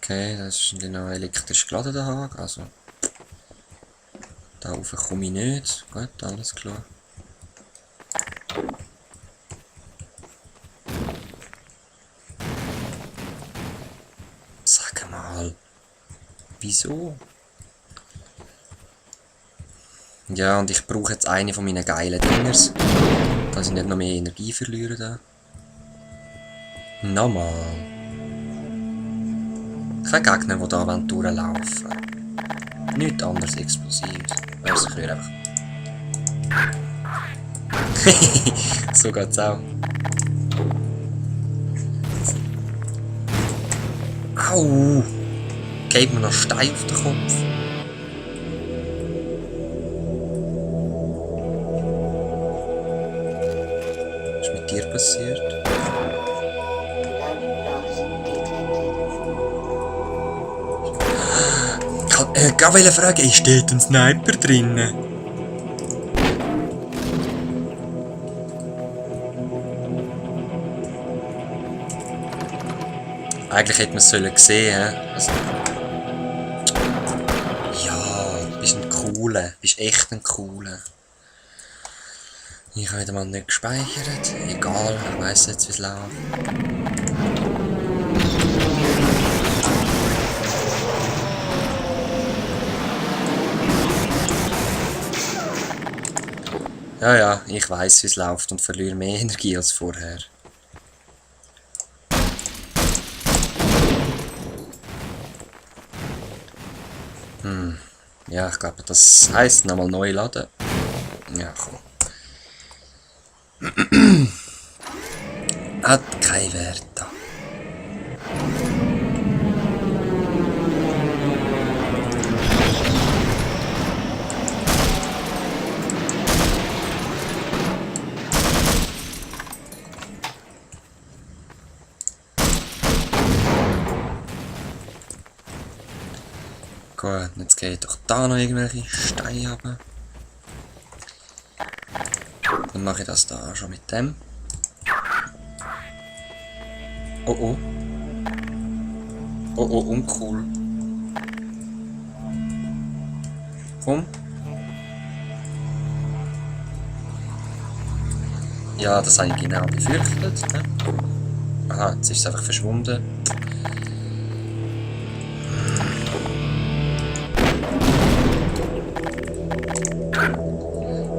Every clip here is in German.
Okay, das ist noch elektrisch geladen, der Haken. Also, da rauf komme ich nicht. Gut, alles klar. Sag mal. Wieso? Ja, und ich brauche jetzt eine von meinen geilen Dingers, dass ich nicht noch mehr Energie verliere da. Nochmal. Kein Gegner, der da durchlaufen will. Nichts anderes Explosives. Weißt du, ich höre einfach. So geht's auch. Au! Geht mir noch Stein auf den Kopf. Was ist mit dir passiert? Ich wollte fragen, steht ein Sniper drinnen? Eigentlich hätte man es sehen sollen. Also, ja, du bist ein Cooler. Du bist echt ein Cooler. Ich habe wieder mal nicht gespeichert. Egal, ich weiss jetzt, wie es läuft. Ja, ich weiss, wie es läuft und verliere mehr Energie als vorher. Ja, ich glaube, das heisst nochmal neu laden. Ja, komm. Hat keinen Wert da. Gut, jetzt geht doch da noch irgendwelche Steine runter. Dann mache ich das da schon mit dem. Oh oh. Oh oh, uncool. Komm. Ja, das habe ich genau befürchtet. Ne? Aha, jetzt ist es einfach verschwunden.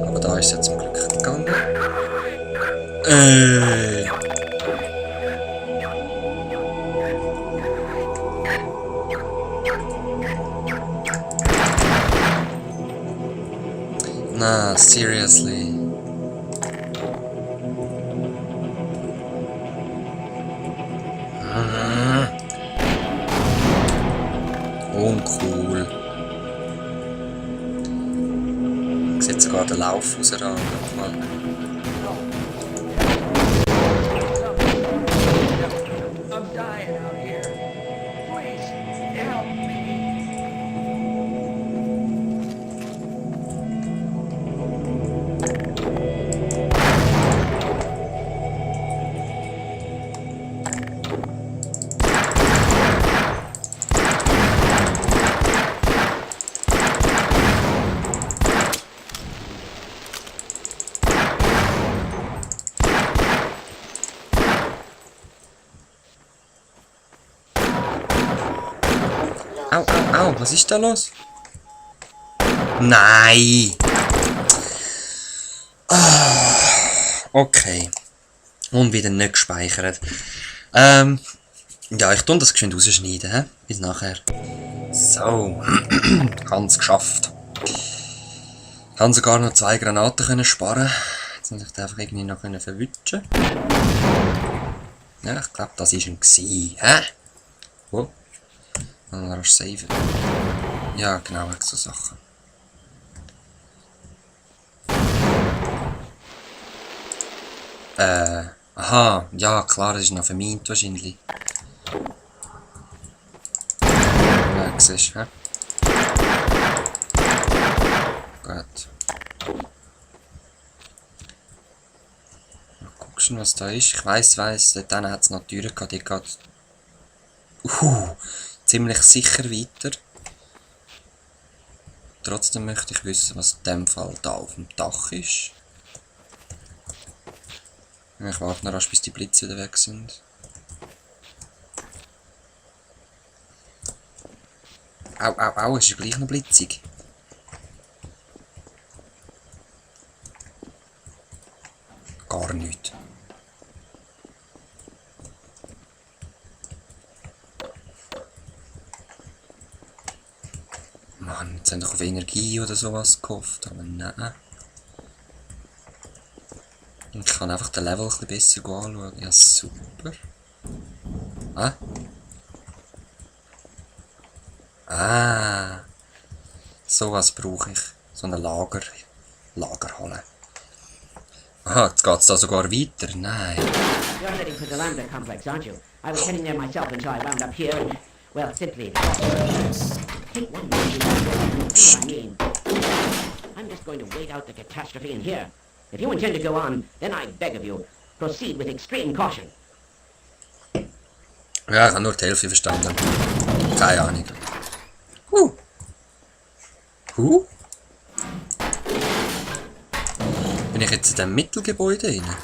Aber da ist es jetzt zum Glück gegangen. Nah, seriously. Uncool. Sieht sogar den Lauf raus an. Guck mal. Au, au, au, was ist da los? Nein! Okay. Und wieder nicht gespeichert. Ja, ich tue das geschwind rausschneiden, he? Bis nachher. So. Ganz geschafft. Ich habe sogar noch 2 Granaten können sparen. Jetzt muss ich den einfach irgendwie noch verwutschen. Ja, ich glaube, das war ein gsi, hä? Wo? Dann kannst du saven. Ja, genau, so Sachen. Aha, ja, klar, das ist noch vermint wahrscheinlich. Ja, siehst du, hä? Gut. Mal gucken, was da ist. Ich weiss, dort hat es noch Türen gehabt, die geht. ziemlich sicher weiter. Trotzdem möchte ich wissen, was in dem Fall da auf dem Dach ist. Ich warte noch rasch, bis die Blitze wieder weg sind. Au, au, au, es ist gleich noch blitzig. Gar nicht. Mann, jetzt haben wir auf Energie oder sowas gehofft, aber nein. Ich kann einfach den Level ein bisschen besser anschauen. Ja, super. Ah. Ah. Sowas brauche ich. So eine Lagerhalle. Aha, jetzt geht's da sogar weiter. Nein. You're heading for the Lambda complex, aren't you? I was heading there myself until I wound up here and, well, simply... Take one minute to see what I mean. I'm just going to wait out the catastrophe in here. If you intend to go on, then I beg of you, proceed with extreme caution. Ja, ich habe nur die Hälfte verstanden. Keine Ahnung. Bin ich jetzt in dem Mittelgebäude rein?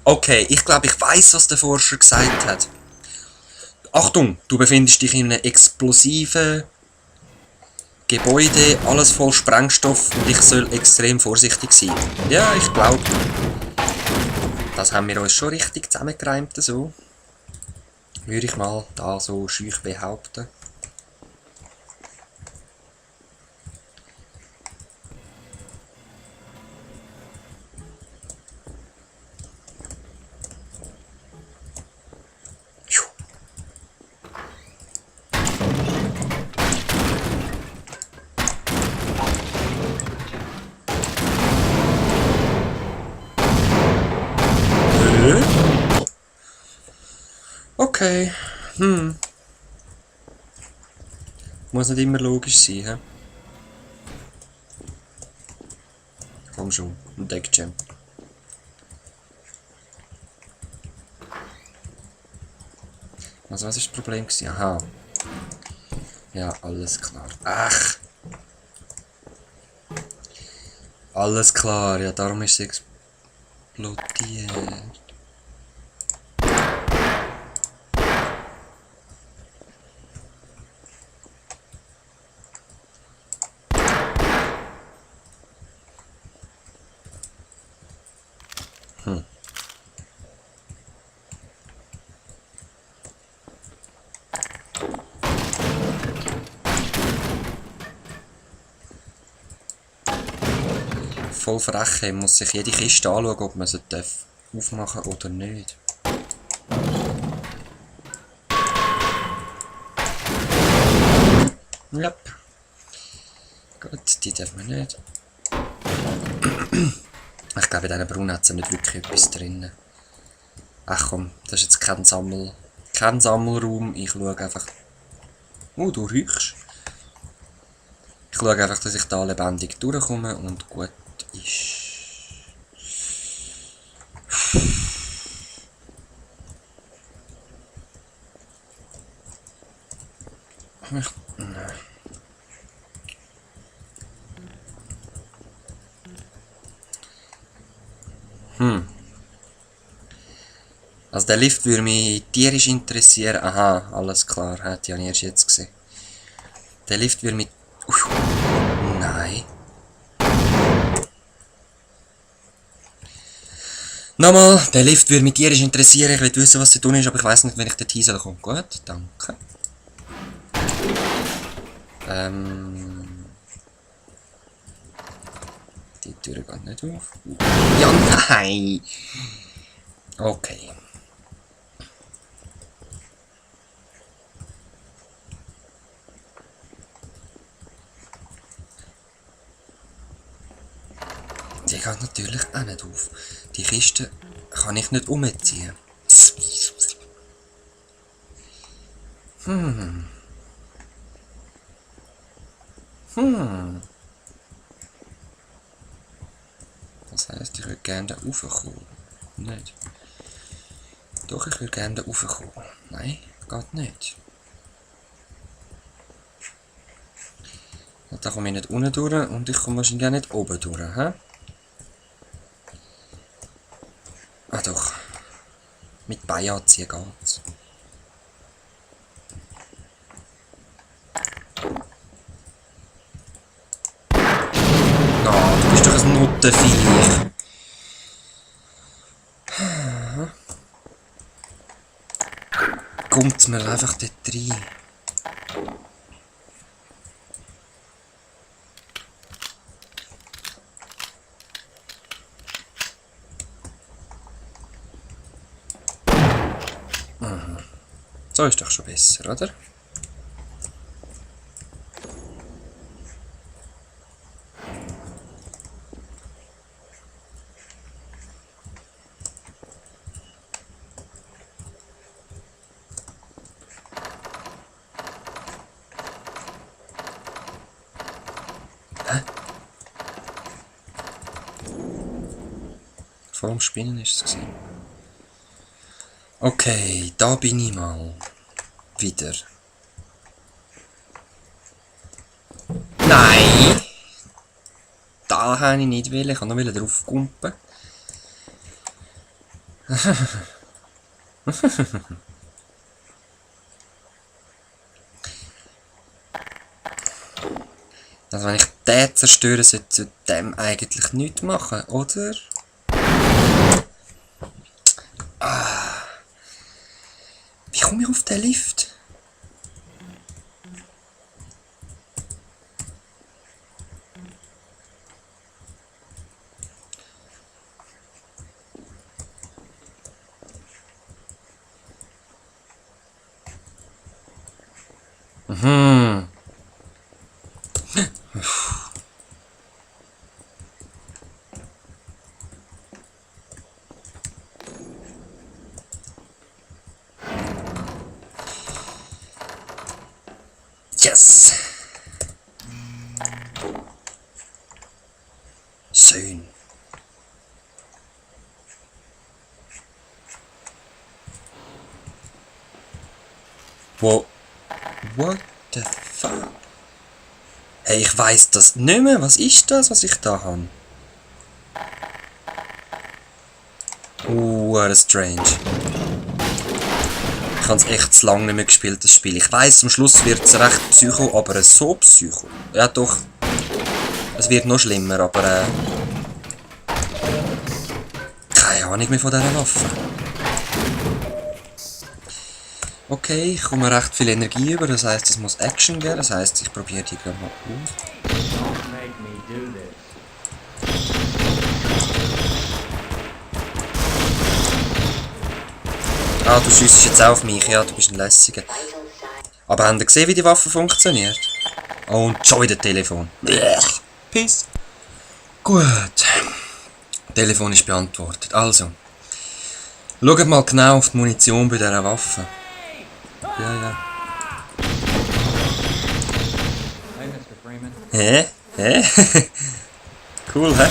Okay, ich glaube, ich weiß, was der Forscher gesagt hat. Achtung, du befindest dich in einem explosiven Gebäude, alles voll Sprengstoff und ich soll extrem vorsichtig sein. Ja, ich glaube, das haben wir uns schon richtig zusammengereimt, so. Würde ich mal da so schüch behaupten. Okay. Muss nicht immer logisch sein, hä? Komm schon, ein Deckjump. Also was ist das Problem gewesen? Aha. Ja, alles klar. Ach! Alles klar, ja darum ist es explodiert. Voll frech, muss sich jede Kiste anschauen, ob man sie aufmachen darf oder nicht. Yep. Gut, die darf man nicht. Ich glaube, in diesen Brunnen hat es nicht wirklich etwas drin. Ach komm, das ist jetzt kein Sammelraum. Ich schaue einfach... du riechst. Ich schaue einfach, dass ich da lebendig durchkomme und gut ist. Also der Lift würde mich tierisch interessieren. Aha, alles klar, hätte ich ja erst jetzt gesehen. Der Lift würde mich... Nein. Nochmal, der Lift würde mich tierisch interessieren. Ich will wissen, was da tun ist, aber ich weiß nicht, wenn ich dort hinkomme. Gut, danke. Die Tür geht nicht auf. Ja, nein! Okay. Die geht natürlich auch nicht auf. Die Kiste kann ich nicht umziehen. Das heisst, ich würde gerne da raufkommen. Nicht. Doch, ich würde gerne da raufkommen. Nein, geht nicht. Da komme ich nicht unten durch und ich komme wahrscheinlich auch nicht oben durch. He? Ah doch. Mit Bein anziehen geht's. Ah, du bist doch ein Nuttenviech. Kommt mir einfach dort rein. So ist doch schon besser, oder? Vor dem Spinnen ist es gewesen. Okay, da bin ich mal. Wieder. Nein! Da habe ich nicht wollen. Ich kann noch drauf kumpen. Also wenn ich den zerstöre, sollte ich dem eigentlich nichts machen, oder? Wie komme ich auf den Lift? Yes! Schön. Wow. What the fuck? Hey, ich weiss das nicht mehr. Was ist das, was ich da habe? Das ist strange. Ich habe es echt zu lange nicht mehr gespielt, das Spiel. Ich weiss, am Schluss wird es recht psycho, aber so psycho. Ja doch. Es wird noch schlimmer, aber keine Ahnung mehr von dieser Waffe. Okay, ich komme recht viel Energie über, das heisst, es muss Action geben, das heisst, ich probiere die gerade mal aus. Ah, du schiessest jetzt auch auf mich, ja, du bist ein Lässiger. Aber habt ihr gesehen, wie die Waffe funktioniert? Oh, und schon wieder Telefon. Peace. Gut. Telefon ist beantwortet. Also. Schaut mal genau auf die Munition bei dieser Waffe. Ja, ja. Hä? Hä? Cool, hä?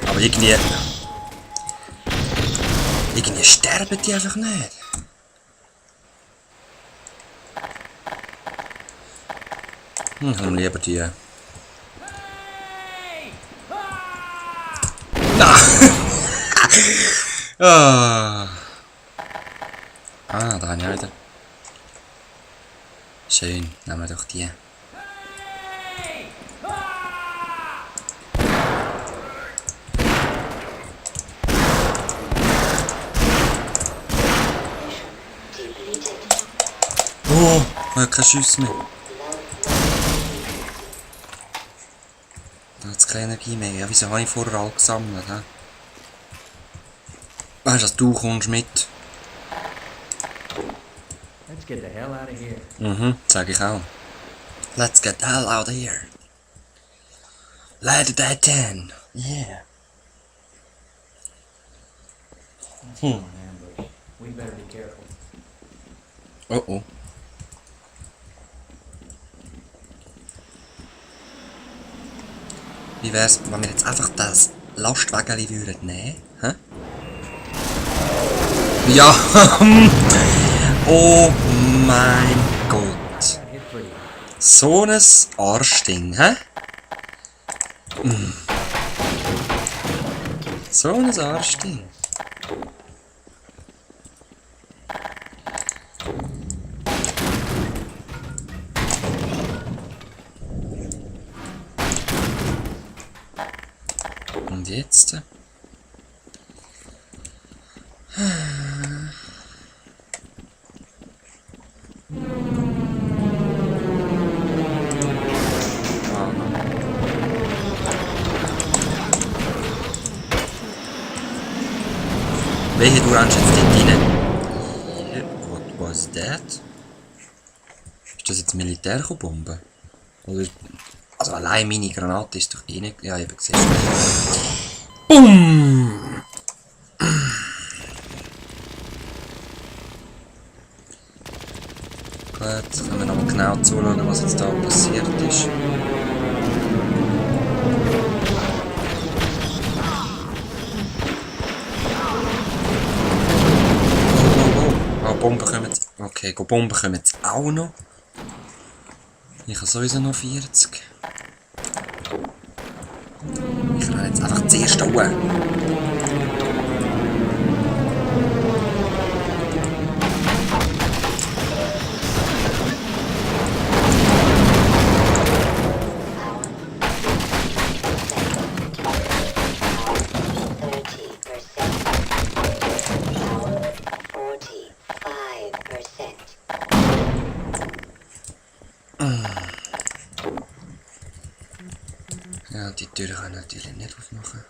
Aber irgendwie sterben die einfach nicht. Ich nehme lieber die. Ah, da habe ich auch wieder. Schön, nehmen wir doch die. Oh, ich habe keine Schüsse mehr. Da hat es keine Energie mehr. Ja, wieso habe ich vorher alle gesammelt? He? Weißt du, kommst mit. Let's get the hell out of here. Sag ich auch. Let's get the hell out of here. Light that 10. Yeah. Hm. We better be careful. Oh oh. Wie wär's, wenn wir jetzt einfach das Lastwagen würden nehmen? Hä? Ja! Oh mein Gott. Hit pretty. So ein Arschding, hä? So ein Arschding. Und jetzt? Wehe, du rennst jetzt dort rein. What was that? Ist das jetzt Militärbombe? Oder... Also allein meine Granate ist doch eh nicht... Ja, ich habe gesehen. BUM! Gut, jetzt können wir nochmal genau zuschauen, was jetzt da passiert ist. Oh, Bomben kommen jetzt. Okay, Bomben kommen jetzt auch noch. Ich habe sowieso noch 40. Ich renne jetzt einfach zuerst hoch. Ja, die Tür kann ich natürlich nicht aufmachen.